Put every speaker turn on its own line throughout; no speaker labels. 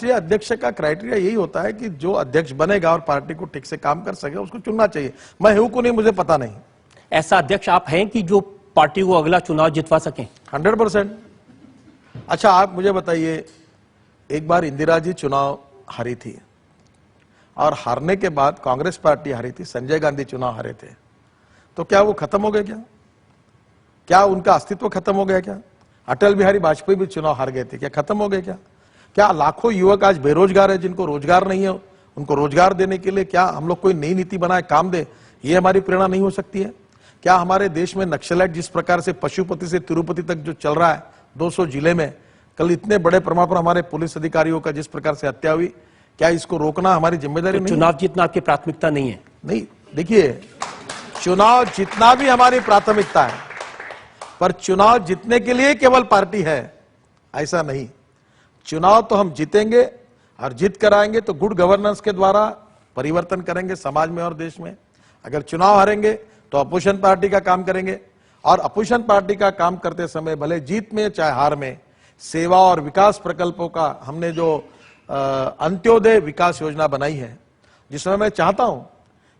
राष्ट्रीय अध्यक्ष का क्राइटेरिया यही होता है कि जो अध्यक्ष बनेगा और पार्टी को ठीक से काम कर सके उसको चुनना चाहिए। मैं हूं को नहीं मुझे पता नहीं।
ऐसा अध्यक्ष आप हैं कि जो पार्टी को अगला चुनाव जितवा सकें?
100%। अच्छा आप मुझे बताइए, एक बार इंदिरा जी चुनाव हारी थी और हारने के बाद कांग्रेस पार्टी हारी थी, संजय गांधी चुनाव हारे थे, तो क्या वो खत्म हो गए? क्या उनका अस्तित्व खत्म हो गया? क्या अटल बिहारी वाजपेयी भी चुनाव हार गए थे, क्या खत्म हो गए? क्या लाखों युवक आज बेरोजगार है, जिनको रोजगार नहीं है, उनको रोजगार देने के लिए क्या हम लोग कोई नई नीति बनाए, काम दे, ये हमारी प्रेरणा नहीं हो सकती है? क्या हमारे देश में नक्सलाइट जिस प्रकार से पशुपति से तिरुपति तक जो चल रहा है 200 जिले में, कल इतने बड़े पैमाने पर हमारे पुलिस अधिकारियों का जिस प्रकार से हत्या हुई, क्या इसको रोकना हमारी जिम्मेदारी नहीं?
चुनाव जीतना आपकी प्राथमिकता नहीं है?
नहीं, देखिए चुनाव जीतना भी हमारी प्राथमिकता है, पर चुनाव जीतने के लिए केवल पार्टी है ऐसा नहीं। चुनाव तो हम जीतेंगे और जीत कर आएंगे तो गुड गवर्नेंस के द्वारा परिवर्तन करेंगे समाज में और देश में। अगर चुनाव हारेंगे तो अपोजिशन पार्टी का काम करेंगे, और अपोजिशन पार्टी का काम करते समय भले जीत में चाहे हार में सेवा और विकास प्रकल्पों का हमने जो अंत्योदय विकास योजना बनाई है, जिसमें मैं चाहता हूं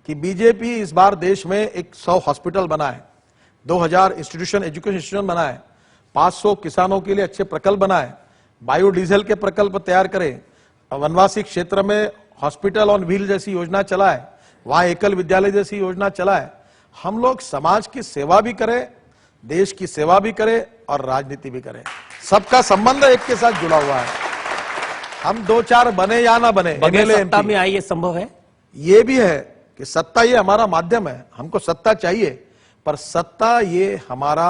कि बीजेपी इस बार देश में 100 हॉस्पिटल बनाए, 2000 इंस्टीट्यूशन एजुकेशन इंस्टीट्यूशन बनाए, 500 किसानों के लिए अच्छे प्रकल्प बनाए, बायोडीजल के प्रकल्प तैयार करे, वनवासी क्षेत्र में हॉस्पिटल ऑन व्हील जैसी योजना चलाए, वहां एकल विद्यालय जैसी योजना चलाए। हम लोग समाज की सेवा भी करें, देश की सेवा भी करें और राजनीति भी करें। सबका संबंध एक के साथ जुड़ा हुआ है। हम 2-4 बने या ना बने,
बगैर सत्ता में आए ये संभव है?
ये भी है कि सत्ता ये हमारा माध्यम है, हमको सत्ता चाहिए, पर सत्ता ये हमारा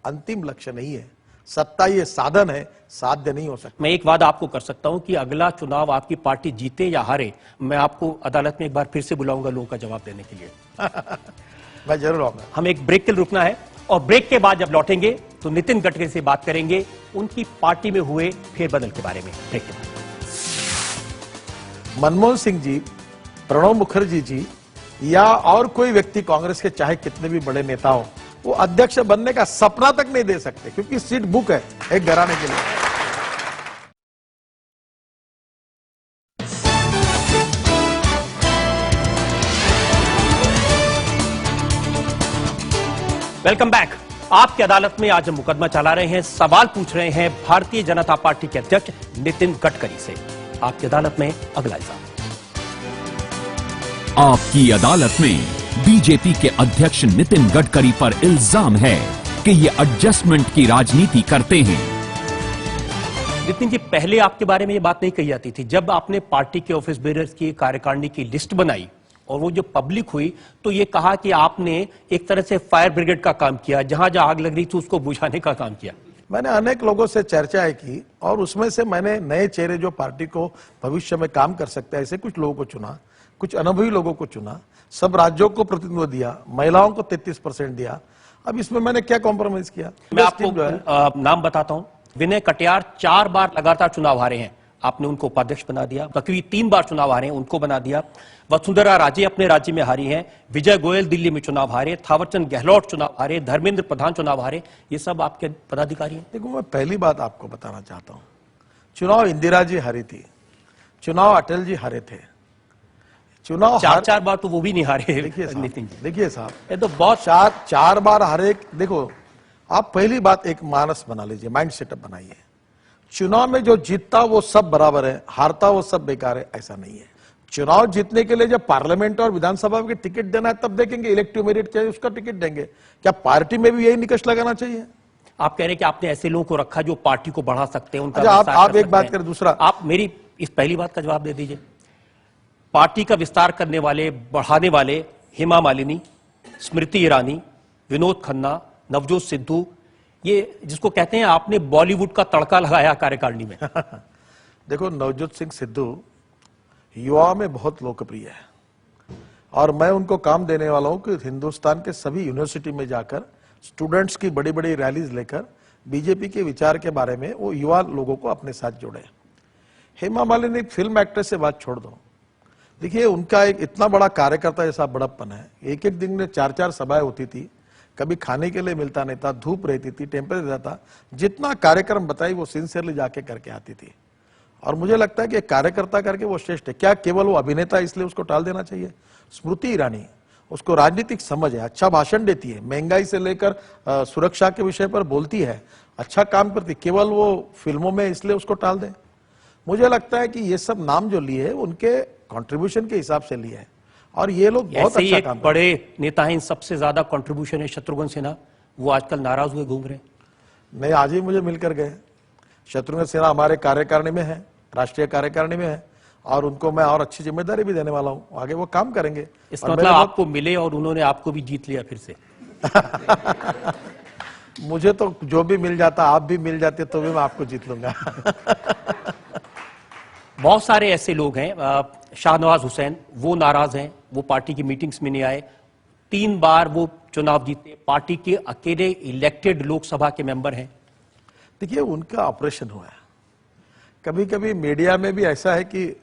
अंतिम लक्ष्य नहीं है। सत्ता ये साधन है, साध्य नहीं हो सकता।
मैं एक वादा आपको कर सकता हूं कि अगला चुनाव आपकी पार्टी जीते या हारे, मैं आपको अदालत में एक बार फिर से बुलाऊंगा लोगों का जवाब देने के लिए।
मैं जरूर आऊंगा।
हम एक ब्रेक के लिए रुकना है और ब्रेक के बाद जब लौटेंगे तो नितिन गडकरी से बात करेंगे उनकी पार्टी में हुए फेरबदल के बारे में। ब्रेक के बाद
मनमोहन सिंह जी, प्रणब मुखर्जी जी या और कोई व्यक्ति कांग्रेस के चाहे कितने भी बड़े नेता हो, वो अध्यक्ष बनने का सपना तक नहीं दे सकते, क्योंकि सीट बुक है एक घराने के लिए।
Welcome back. आपकी अदालत में आज हम मुकदमा चला रहे हैं, सवाल पूछ रहे हैं भारतीय जनता पार्टी के अध्यक्ष नितिन गडकरी से। आपकी अदालत में अगला इल्जाम।
आपकी अदालत में बीजेपी के अध्यक्ष नितिन गडकरी पर इल्जाम है कि ये एडजस्टमेंट की राजनीति करते हैं।
नितिन जी, पहले आपके बारे में ये बात नहीं कही जाती थी। जब आपने पार्टी के ऑफिस बेयरर्स की कार्यकारिणी की लिस्ट बनाई और वो जो पब्लिक हुई, तो ये कहा कि आपने एक तरह से फायर ब्रिगेड का काम किया, जहां जहां आग लग रही थी उसको बुझाने का काम किया।
मैंने अनेक लोगों से चर्चाएं की और उसमें से मैंने नए चेहरे जो पार्टी को भविष्य में काम कर सकते हैं ऐसे कुछ लोगों को चुना, कुछ अनुभवी लोगों को चुना, सब राज्यों को प्रतिनिधित्व दिया, महिलाओं को 33% दिया। अब इसमें मैंने क्या कॉम्प्रोमाइज किया?
मैं आपको नाम बताता हूं। विनय कटियार 4 बार लगातार चुनाव हारे हैं, आपने उनको उपाध्यक्ष बना दिया। तकरीबन 3 बार चुनाव हारे हैं, उनको बना दिया। वसुंधरा राजे अपने राज्य में हारी हैं, विजय गोयल दिल्ली में चुनाव हारे, थावरचंद गहलोत चुनाव हारे, धर्मेंद्र प्रधान चुनाव हारे। ये सब आपके पदाधिकारी हैं।
देखो, मैं पहली बात आपको बताना चाहता हूं, चुनाव इंदिरा जी हारी थी, चुनाव अटल जी हारे थे, चुनाव
4 बार तो वो भी नहीं हारे।
नितिन जी, देखिए साहब,
ये तो बहुत
4 बार हारे। देखो, आप पहली बात एक मानस बना लीजिए, माइंड सेटअप बनाइए। चुनाव में जो जीतता वो सब बराबर है, हारता वो सब बेकार है, ऐसा नहीं है। चुनाव जीतने के लिए जब पार्लियामेंट और विधानसभा के टिकट देना है तब देखेंगे, इलेक्टिव मेरिट चाहिए उसका टिकट देंगे। क्या पार्टी में भी यही निकष लगाना चाहिए?
आप कह रहे हैं कि आपने ऐसे लोगों को रखा जो पार्टी को बढ़ा सकते हैं, उनका
आप एक बात करें, दूसरा
आप मेरी इस पहली बात का जवाब दे दीजिए। पार्टी का विस्तार करने वाले, बढ़ाने वाले हेमा मालिनी, स्मृति ईरानी, विनोद खन्ना, नवजोत सिद्धू, ये जिसको कहते हैं आपने बॉलीवुड का तड़का लगाया कार्यकारिणी में।
देखो, नवजोत सिंह सिद्धू युवा में बहुत लोकप्रिय है और मैं उनको काम देने वाला हूं कि हिंदुस्तान के सभी यूनिवर्सिटी में जाकर स्टूडेंट्स की बड़ी बड़ी रैलीज लेकर बीजेपी के विचार के बारे में वो युवा लोगों को अपने साथ जोड़े। हेमा मालिनी फिल्म एक्ट्रेस से बात छोड़ दो, देखिए उनका एक इतना बड़ा कार्यकर्ता जैसा बड़प्पन है। एक एक दिन में 4-4 सभाएं होती थी, कभी खाने के लिए मिलता नहीं था, धूप रहती थी, टेम्परेचर रहता, जितना कार्यक्रम बताई वो सिंसियरली जाके करके आती थी। और मुझे लगता है कि एक कार्यकर्ता करके वो श्रेष्ठ है। क्या केवल वो अभिनेता इसलिए उसको टाल देना चाहिए? स्मृति ईरानी, उसको राजनीतिक समझ है, अच्छा भाषण देती है, महंगाई से लेकर सुरक्षा के विषय पर बोलती है, अच्छा काम करती, केवल वो फिल्मों में इसलिए उसको टाल दें? मुझे लगता है कि ये सब नाम जो लिए हैं उनके कंट्रीब्यूशन के हिसाब से लिए हैं और ये लोग बहुत
ऐसे ही
अच्छा
एक
काम कर
बड़े नेता हैं, इन सबसे ज्यादा कंट्रीब्यूशन है शत्रुघ्न सिन्हा, वो आजकल नाराज हुए घूम रहे हैं।
नहीं, आज ही मुझे मिलकर गए। शत्रुघ्न सिन्हा हमारे कार्यकारिणी में है, राष्ट्रीय कार्यकारिणी में है और उनको मैं और अच्छी जिम्मेदारी भी देने वाला हूं, आगे वो काम करेंगे।
इसका मतलब आपको मिले और उन्होंने आपको भी जीत लिया फिर से।
मुझे तो जो भी मिल जाता, आप भी मिल जाते तो भी मैं आपको जीत लूंगा।
बहुत सारे ऐसे लोग हैं, शाहनवाज हुसैन, वो नाराज हैं, वो पार्टी की मीटिंग्स में नहीं आए। 3 बार वो चुनाव जीते, पार्टी के अकेले इलेक्टेड लोकसभा के मेंबर हैं।
देखिए, उनका ऑपरेशन हुआ है। कभी कभी मीडिया में भी ऐसा है कि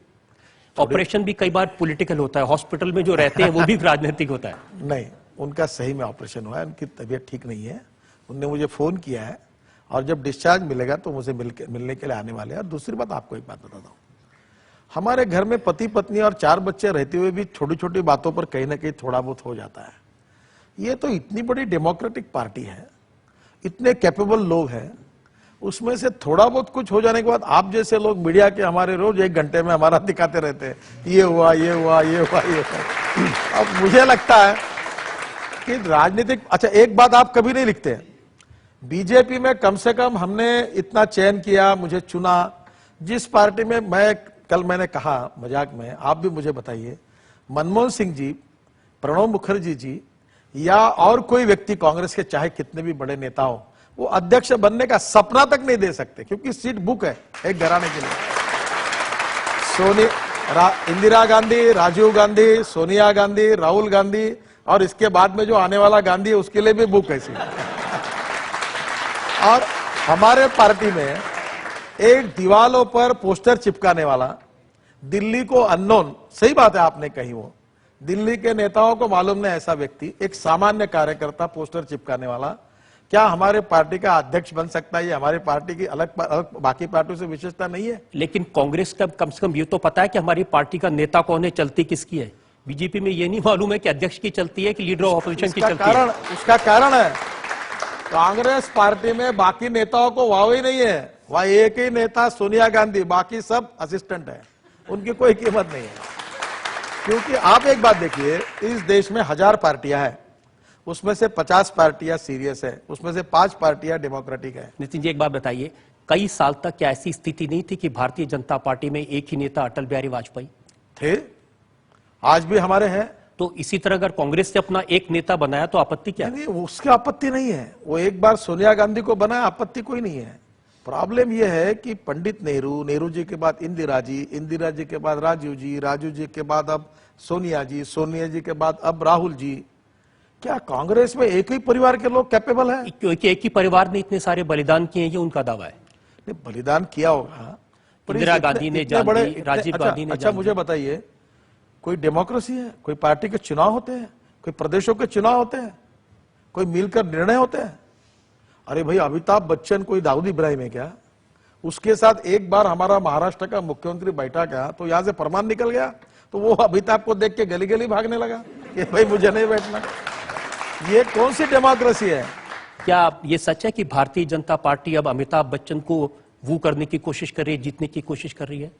ऑपरेशन भी कई बार पॉलिटिकल होता है, हॉस्पिटल में जो रहते हैं वो भी राजनीतिक होता है।
नहीं, उनका सही में ऑपरेशन हुआ है, उनकी तबीयत ठीक नहीं है। उनने मुझे फोन किया है और जब डिस्चार्ज मिलेगा तो मुझे मिलने के लिए आने वाले हैं। और दूसरी बात, आपको एक बात बताता हूं, हमारे घर में पति पत्नी और 4 बच्चे रहते हुए भी छोटी छोटी बातों पर कहीं ना कहीं थोड़ा बहुत हो जाता है। ये तो इतनी बड़ी डेमोक्रेटिक पार्टी है, इतने कैपेबल लोग हैं, उसमें से थोड़ा बहुत कुछ हो जाने के बाद आप जैसे लोग मीडिया के हमारे रोज 1 घंटे में हमारा दिखाते रहते हैं, ये हुआ, ये हुआ, ये हुआ, ये हुआ। अब मुझे लगता है कि राजनीतिक, अच्छा एक बात आप कभी नहीं लिखते हैं, बीजेपी में कम से कम हमने इतना चयन किया, मुझे चुना। जिस पार्टी में मैंने कहा मजाक में, आप भी मुझे बताइए, मनमोहन सिंह जी, प्रणब मुखर्जी जी या और कोई व्यक्ति कांग्रेस के चाहे कितने भी बड़े नेता हो, वो अध्यक्ष बनने का सपना तक नहीं दे सकते क्योंकि सीट बुक है एक घराने के लिए। इंदिरा गांधी, राजीव गांधी, सोनिया गांधी, राहुल गांधी और इसके बाद में जो आने वाला गांधी है उसके लिए भी बुक है सीट। और हमारे पार्टी में एक दीवालों पर पोस्टर चिपकाने वाला, दिल्ली को अननोन, सही बात है आपने कही, वो दिल्ली के नेताओं को मालूम नहीं ऐसा व्यक्ति, एक सामान्य कार्यकर्ता पोस्टर चिपकाने वाला क्या हमारे पार्टी का अध्यक्ष बन सकता है? ये हमारी पार्टी की अलग बाकी पार्टियों से विशेषता नहीं है।
लेकिन कांग्रेस का कम से कम ये तो पता है कि हमारी पार्टी का नेता कौन है, चलती किसकी है। बीजेपी में ये नहीं मालूम है कि अध्यक्ष की चलती है कि लीडर ऑफ ऑपोजिशन की चलती है।
उसका कारण है कांग्रेस पार्टी में बाकी नेताओं को वाव ही नहीं है, वहां एक ही नेता सोनिया गांधी, बाकी सब असिस्टेंट है, उनकी कोई कीमत नहीं है। क्योंकि आप एक बात देखिए, इस देश में 1000 पार्टियां हैं, उसमें से 50 पार्टियां सीरियस है, उसमें से 5 पार्टियां डेमोक्रेटिक है।
नितिन जी एक बात बताइए, कई साल तक क्या ऐसी स्थिति नहीं थी कि भारतीय जनता पार्टी में एक ही नेता अटल बिहारी वाजपेयी
थे? आज भी हमारे हैं।
तो इसी तरह अगर कांग्रेस ने अपना एक नेता बनाया तो आपत्ति क्या?
नहीं, उसकी आपत्ति नहीं है, वो एक बार सोनिया गांधी को बनाया, आपत्ति कोई नहीं है। प्रॉब्लम यह है कि पंडित नेहरू जी के बाद इंदिरा जी के बाद राजीव जी के बाद अब सोनिया जी के बाद अब राहुल जी। क्या कांग्रेस में एक ही परिवार के लोग कैपेबल हैं?
क्योंकि एक ही परिवार ने इतने सारे बलिदान किए, ये उनका दावा है।
नहीं, बलिदान किया होगा,
इंदिरा गांधी ने जान दी, राजीव गांधी ने।
अच्छा मुझे बताइए, कोई डेमोक्रेसी है? कोई पार्टी के चुनाव होते हैं, कोई प्रदेशों के चुनाव होते हैं, कोई मिलकर निर्णय होते हैं? अरे भाई, अमिताभ बच्चन कोई दाऊद इब्राहिम है क्या? उसके साथ एक बार हमारा महाराष्ट्र का मुख्यमंत्री बैठा क्या तो यहां से फरमान निकल गया, तो वो अमिताभ को देख के गली गली भागने लगा कि भाई मुझे नहीं बैठना। ये कौन सी डेमोक्रेसी है?
क्या ये सच है कि भारतीय जनता पार्टी अब अमिताभ बच्चन को वू करने की कोशिश कर रही है, जीतने की कोशिश कर रही है?